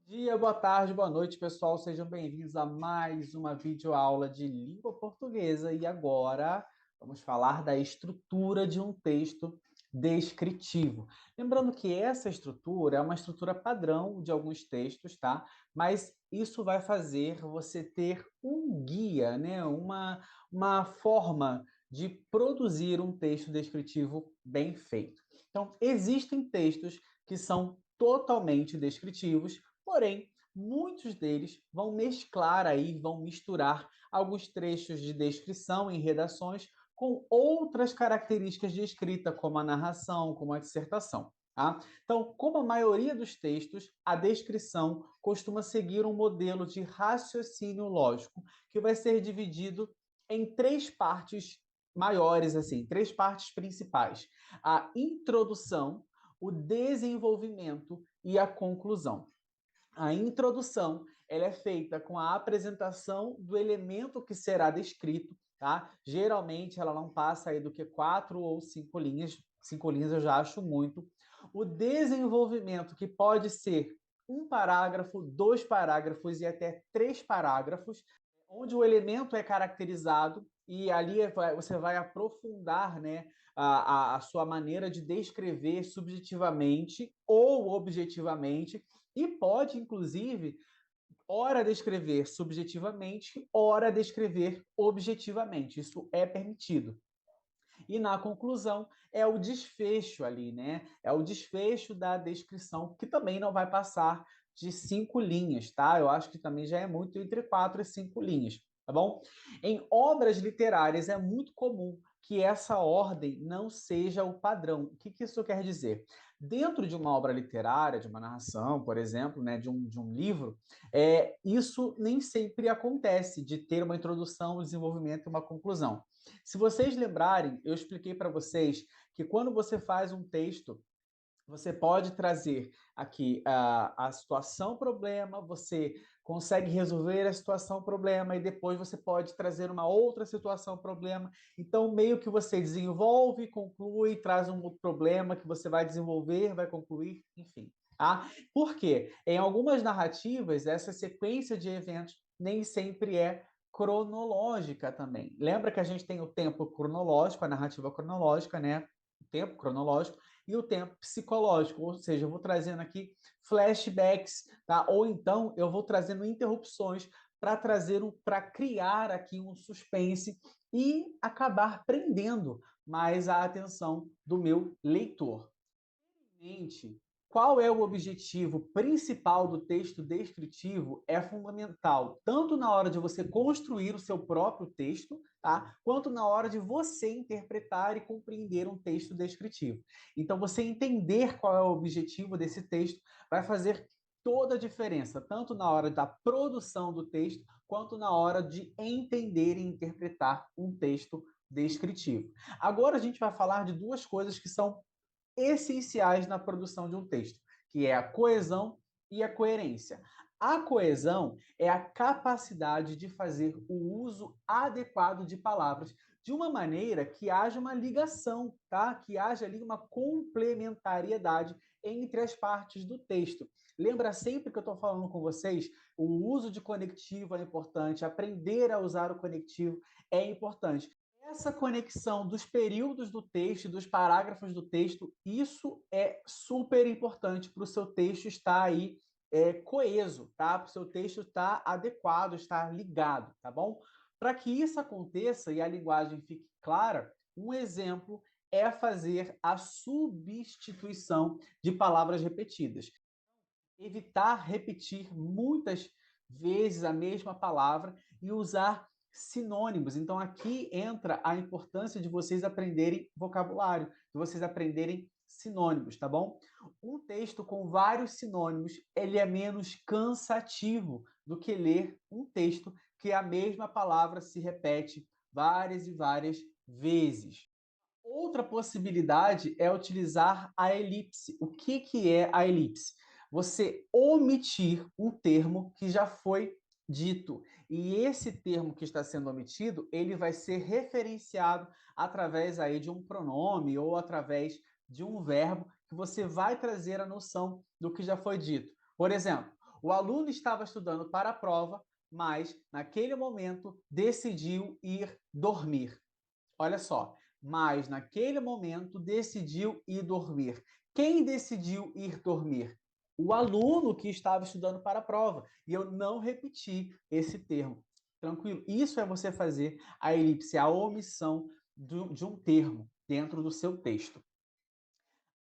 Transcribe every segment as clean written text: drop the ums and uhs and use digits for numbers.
Bom dia, boa tarde, boa noite, pessoal. Sejam bem-vindos a mais uma videoaula de língua portuguesa. E agora vamos falar da estrutura de um texto descritivo. Lembrando que essa estrutura é uma estrutura padrão de alguns textos, tá? Mas isso vai fazer você ter um guia, né? Uma forma de produzir um texto descritivo bem feito. Então, existem textos que são totalmente descritivos. Porém, muitos deles vão mesclar aí, vão misturar alguns trechos de descrição em redações com outras características de escrita, como a narração, como a dissertação. Tá? Então, como a maioria dos textos, a descrição costuma seguir um modelo de raciocínio lógico, que vai ser dividido em três partes maiores, assim, três partes principais: a introdução, o desenvolvimento e a conclusão. A introdução, ela é feita com a apresentação do elemento que será descrito, tá? Geralmente ela não passa aí do que 4 ou 5 linhas. 5 linhas eu já acho muito. O desenvolvimento, que pode ser um parágrafo, 2 parágrafos e até 3 parágrafos, onde o elemento é caracterizado e ali você vai aprofundar, né, a sua maneira de descrever subjetivamente ou objetivamente, e pode, inclusive, ora descrever subjetivamente, ora descrever objetivamente. Isso é permitido. E na conclusão é o desfecho ali, né? É o desfecho da descrição, que também não vai passar de 5 linhas, tá? Eu acho que também já é muito entre 4 e 5 linhas, tá bom? Em obras literárias é muito comum que essa ordem não seja o padrão. O que isso quer dizer? Dentro de uma obra literária, de uma narração, por exemplo, né, de um livro, isso nem sempre acontece, de ter uma introdução, um desenvolvimento e uma conclusão. Se vocês lembrarem, eu expliquei para vocês que quando você faz um texto, você pode trazer aqui a situação problema, você consegue resolver a situação problema e depois você pode trazer uma outra situação problema. Então, meio que você desenvolve, conclui, traz um outro problema que você vai desenvolver, vai concluir, enfim. Tá? Por quê? Em algumas narrativas, essa sequência de eventos nem sempre é cronológica também. Lembra que a gente tem o tempo cronológico, a narrativa cronológica, né? O tempo cronológico e o tempo psicológico, ou seja, eu vou trazendo aqui flashbacks, tá? Ou então eu vou trazendo interrupções para criar aqui um suspense e acabar prendendo mais a atenção do meu leitor. Mente, qual é o objetivo principal do texto descritivo é fundamental, tanto na hora de você construir o seu próprio texto, tá? Quanto na hora de você interpretar e compreender um texto descritivo. Então, você entender qual é o objetivo desse texto vai fazer toda a diferença, tanto na hora da produção do texto, quanto na hora de entender e interpretar um texto descritivo. Agora a gente vai falar de duas coisas que são essenciais na produção de um texto, que é a coesão e a coerência. A coesão é a capacidade de fazer o uso adequado de palavras de uma maneira que haja uma ligação, tá? Que haja ali uma complementariedade entre as partes do texto. Lembra sempre que eu estou falando com vocês, o uso de conectivo é importante, aprender a usar o conectivo é importante. Essa conexão dos períodos do texto, dos parágrafos do texto, isso é super importante para o seu texto estar aí coeso, tá? Para o seu texto estar adequado, estar ligado, tá bom? Para que isso aconteça e a linguagem fique clara, um exemplo é fazer a substituição de palavras repetidas. Evitar repetir muitas vezes a mesma palavra e usar sinônimos. Então, aqui entra a importância de vocês aprenderem vocabulário, de vocês aprenderem sinônimos, tá bom? Um texto com vários sinônimos, ele é menos cansativo do que ler um texto que a mesma palavra se repete várias e várias vezes. Outra possibilidade é utilizar a elipse. O que é a elipse? Você omitir um termo que já foi dito. E esse termo que está sendo omitido, ele vai ser referenciado através aí de um pronome ou através de um verbo que você vai trazer a noção do que já foi dito. Por exemplo, O aluno estava estudando para a prova, mas naquele momento decidiu ir dormir. Olha só, mas naquele momento decidiu ir dormir. Quem decidiu ir dormir? O aluno que estava estudando para a prova. E eu não repeti esse termo. Tranquilo? Isso é você fazer a elipse, a omissão de um termo dentro do seu texto.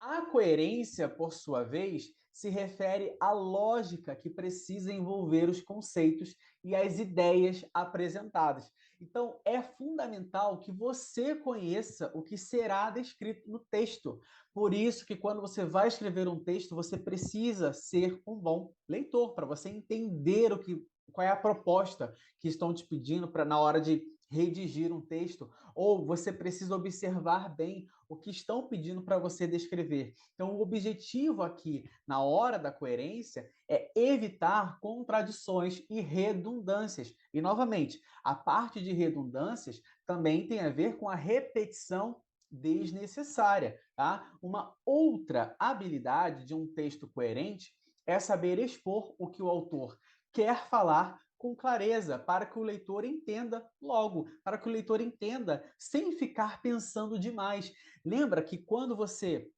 A coerência, por sua vez, se refere à lógica que precisa envolver os conceitos e as ideias apresentadas. Então, é fundamental que você conheça o que será descrito no texto. Por isso que quando você vai escrever um texto, você precisa ser um bom leitor, para você entender qual é a proposta que estão te pedindo para na hora de redigir um texto, ou você precisa observar bem o que estão pedindo para você descrever. Então, o objetivo aqui, na hora da coerência, é evitar contradições e redundâncias. E, novamente, a parte de redundâncias também tem a ver com a repetição desnecessária, tá? Uma outra habilidade de um texto coerente é saber expor o que o autor quer falar com clareza, para que o leitor entenda logo, para que o leitor entenda sem ficar pensando demais. Lembra que quando você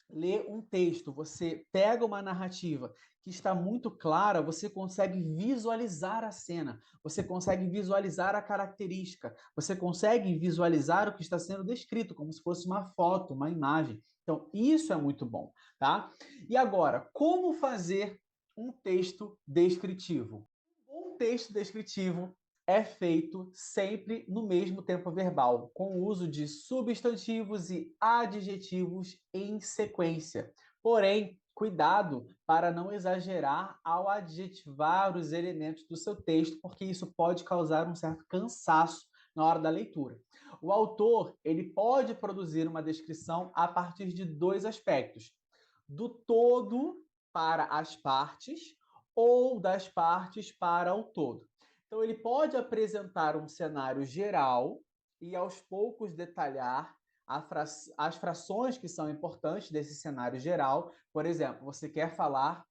lê um texto, você pega uma narrativa que está muito clara, você consegue visualizar a cena, você consegue visualizar a característica, você consegue visualizar o que está sendo descrito, como se fosse uma foto, uma imagem. Então, isso é muito bom, tá? E agora, como fazer um texto descritivo? Um texto descritivo é feito sempre no mesmo tempo verbal, com o uso de substantivos e adjetivos em sequência. Porém, cuidado para não exagerar ao adjetivar os elementos do seu texto, porque isso pode causar um certo cansaço na hora da leitura. O autor, ele pode produzir uma descrição a partir de dois aspectos: do todo para as partes ou das partes para o todo. Então, ele pode apresentar um cenário geral e, aos poucos, detalhar as frações que são importantes desse cenário geral. Por exemplo, você quer falar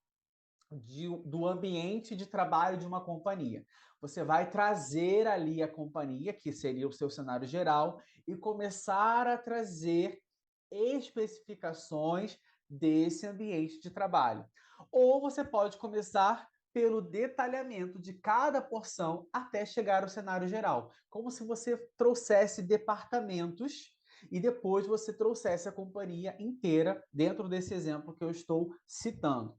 do ambiente de trabalho de uma companhia. Você vai trazer ali a companhia, que seria o seu cenário geral, e começar a trazer especificações desse ambiente de trabalho. Ou você pode começar pelo detalhamento de cada porção até chegar ao cenário geral, como se você trouxesse departamentos e depois você trouxesse a companhia inteira dentro desse exemplo que eu estou citando.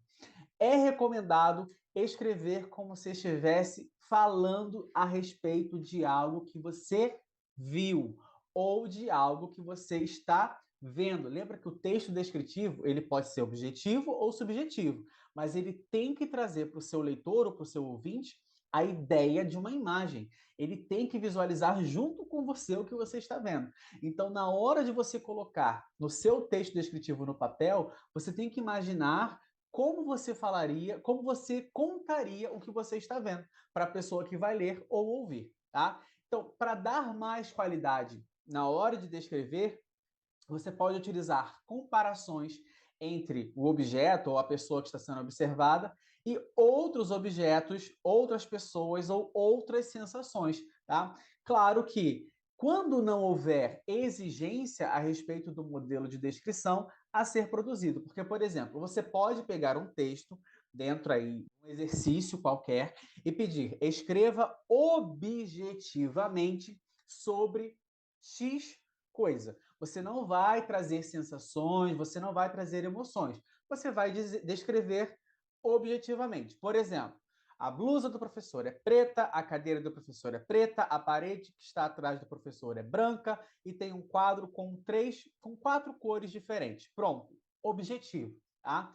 É recomendado escrever como se estivesse falando a respeito de algo que você viu ou de algo que você está vendo. Lembra que o texto descritivo, ele pode ser objetivo ou subjetivo, mas ele tem que trazer para o seu leitor ou para o seu ouvinte a ideia de uma imagem. Ele tem que visualizar junto com você o que você está vendo. Então, na hora de você colocar no seu texto descritivo no papel, você tem que imaginar como você falaria, como você contaria o que você está vendo para a pessoa que vai ler ou ouvir, tá? Então, para dar mais qualidade na hora de descrever, você pode utilizar comparações entre o objeto ou a pessoa que está sendo observada e outros objetos, outras pessoas ou outras sensações, tá? Claro que quando não houver exigência a respeito do modelo de descrição a ser produzido, porque, por exemplo, você pode pegar um texto dentro aí, um exercício qualquer, e pedir, escreva objetivamente sobre X coisa. Você não vai trazer sensações, você não vai trazer emoções. Você vai descrever objetivamente. Por exemplo, a blusa do professor é preta, a cadeira do professor é preta, a parede que está atrás do professor é branca e tem um quadro com quatro cores diferentes. Pronto, objetivo, tá?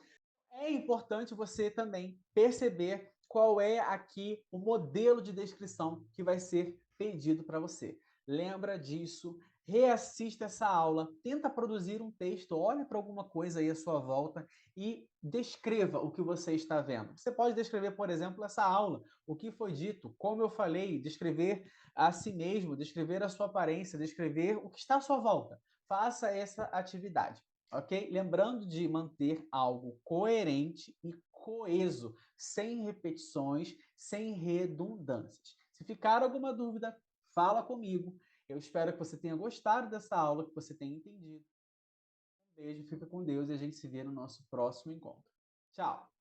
É importante você também perceber qual é aqui o modelo de descrição que vai ser pedido para você. Lembra disso, reassista essa aula, tenta produzir um texto, olhe para alguma coisa aí à sua volta e descreva o que você está vendo. Você pode descrever, por exemplo, essa aula, o que foi dito, como eu falei, descrever a si mesmo, descrever a sua aparência, descrever o que está à sua volta. Faça essa atividade, ok? Lembrando de manter algo coerente e coeso, sem repetições, sem redundâncias. Se ficar alguma dúvida, fala comigo. Eu espero que você tenha gostado dessa aula, que você tenha entendido. Um beijo, fica com Deus e a gente se vê no nosso próximo encontro. Tchau!